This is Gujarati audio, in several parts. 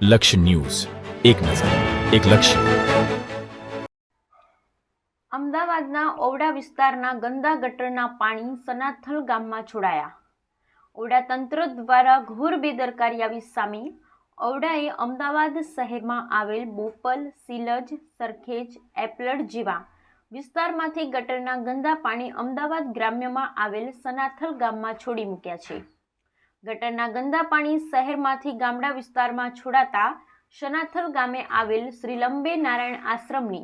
લક્ષ્ય ન્યૂઝ, એક નજર, એક લક્ષ્ય. અમદાવાદના ઔડા વિસ્તારના ગંદા ગટરના પાણી સનાથલ ગામમાં છોડાયા. ઔડા તંત્ર દ્વારા ઘોર બેદરકારી આવી સામે ઔડાએ અમદાવાદ શહેરમાં આવેલ બોપલ, સિલજ, સરખેજ, એપલડ જેવા વિસ્તારમાંથી ગટરના ગંદા પાણી અમદાવાદ ગ્રામ્યમાં આવેલ સનાથલ ગામમાં છોડી મૂક્યા છે. ગટરના ગંદા પાણી શહેરમાંથી ગામડા વિસ્તારમાં છોડાતા સનાથલ ગામે આવેલ શ્રી લંબે નારાયણ આશ્રમની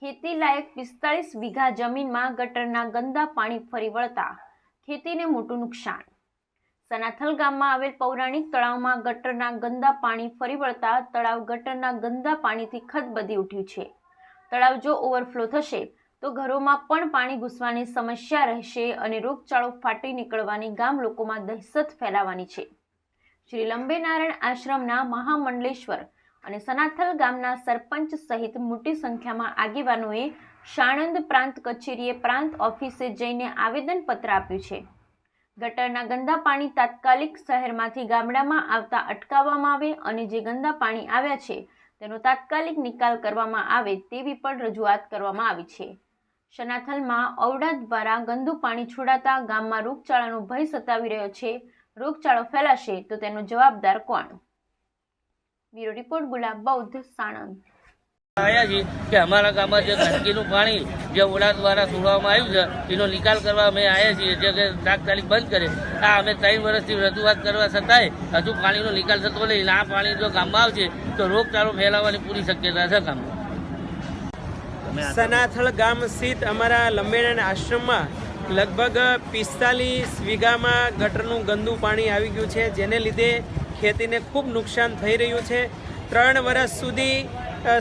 ખેતી લાયક 45 વીઘા જમીનમાં ગટરના ગંદા પાણી ફરી વળતા ખેતીને મોટું નુકસાન. સનાથલ ગામમાં આવેલ પૌરાણિક તળાવમાં ગટરના ગંદા પાણી ફરી વળતા તળાવ ગટરના ગંદા પાણીથી ખદબદી ઉઠ્યું છે. તળાવ જો ઓવરફ્લો થશે તો ઘરોમાં પણ પાણી ઘૂસવાની સમસ્યા રહેશે અને રોગચાળો ફાટી નીકળવાની ગામ લોકોમાં દહેશત ફેલાવાની છે. શ્રી લંબે નારાયણ આશ્રમના મહામંડલેશ્વર અને સનાથલ ગામના સરપંચ સહિત મોટી સંખ્યામાં આગેવાનોએ સાણંદ પ્રાંત કચેરીએ પ્રાંત ઓફિસે જઈને આવેદનપત્ર આપ્યું છે. ગટરના ગંદા પાણી તાત્કાલિક શહેરમાંથી ગામડામાં આવતા અટકાવવામાં આવે અને જે ગંદા પાણી આવ્યા છે તેનો તાત્કાલિક નિકાલ કરવામાં આવે તેવી પણ રજૂઆત કરવામાં આવી છે. સનાથલમાં ઔડા દ્વારા ગંદુ પાણી છોડાતા ગામમાં રોગચાળાનો ભય સતાવી રહ્યો છે. રોગચાળો ફેલાશે તો તેનો જવાબદાર કોણ? બ્યુરો રિપોર્ટ ગુલાબ બૌદ્ધ, સાણંદ. આવ્યા છીએ કે અમારા ગામમાં જે ગંદકીનું પાણી જે ઓડા દ્વારા છોડવામાં આવ્યું છે એનો નિકાલ કરવા અમે આવ્યા છીએ, જે કે તાત્કાલિક બંધ કરે. આ અમે 3 વર્ષથી રજૂઆત કરવા છતાંય હજુ પાણીનો નિકાલ થતો નહીં. આ પાણી જો ગામમાં આવશે તો રોગચાળો ફેલાવાની પૂરી શક્યતા છે ગામમાં. સનાથલ ગામ સ્થિત અમારા લંબેનારાયણ આશ્રમમાં લગભગ 45 વીઘામાં ગટરનું ગંદુ પાણી આવી ગયું છે, જેને લીધે ખેતીને ખૂબ નુકસાન થઈ રહ્યું છે. 3 વર્ષ સુધી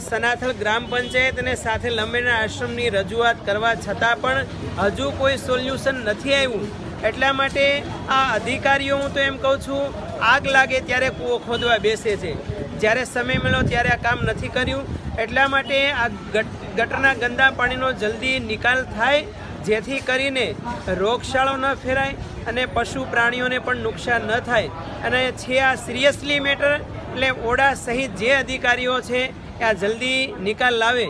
સનાથલ ગ્રામ પંચાયત અને સાથે લંબેનારાયણ આશ્રમની રજૂઆત કરવા છતાં પણ હજુ કોઈ સોલ્યુશન નથી આવ્યું. એટલા માટે આ અધિકારીઓ, હું તો એમ કહું છું, આગ લાગે ત્યારે કૂવો ખોદવા બેસે છે. જ્યારે સમય મળ્યો ત્યારે આ કામ નથી કર્યું. એટલા માટે આ ગટરના ગંદા પાણીનો જલ્દી નિકાલ થાય, જેથી કરીને રોગચાળો ન ફેરાય અને પશુ પ્રાણીઓને પણ નુકસાન ન થાય. અને છે આ સિરિયસલી મેટર, એટલે ઓડા સહિત જે અધિકારીઓ છે આ જલ્દી નિકાલ લાવે.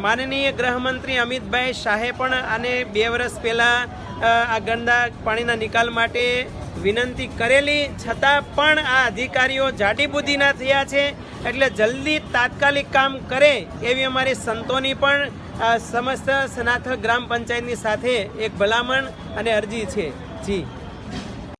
માનનીય ગૃહમંત્રી અમિતભાઈ શાહે પણ આને 2 વર્ષ પહેલાં આ ગંદા પાણીના નિકાલ માટે વિનંતી કરેલી, છતાં પણ આ અધિકારીઓ જાડી બુદ્ધિના થયા છે. એટલે જલ્દી તાત્કાલિક કામ કરે એવી અમારી સંતોની પણ સમસ્ત સનાથલ ગ્રામ પંચાયતની સાથે એક ભલામણ અને અરજી છે. જી.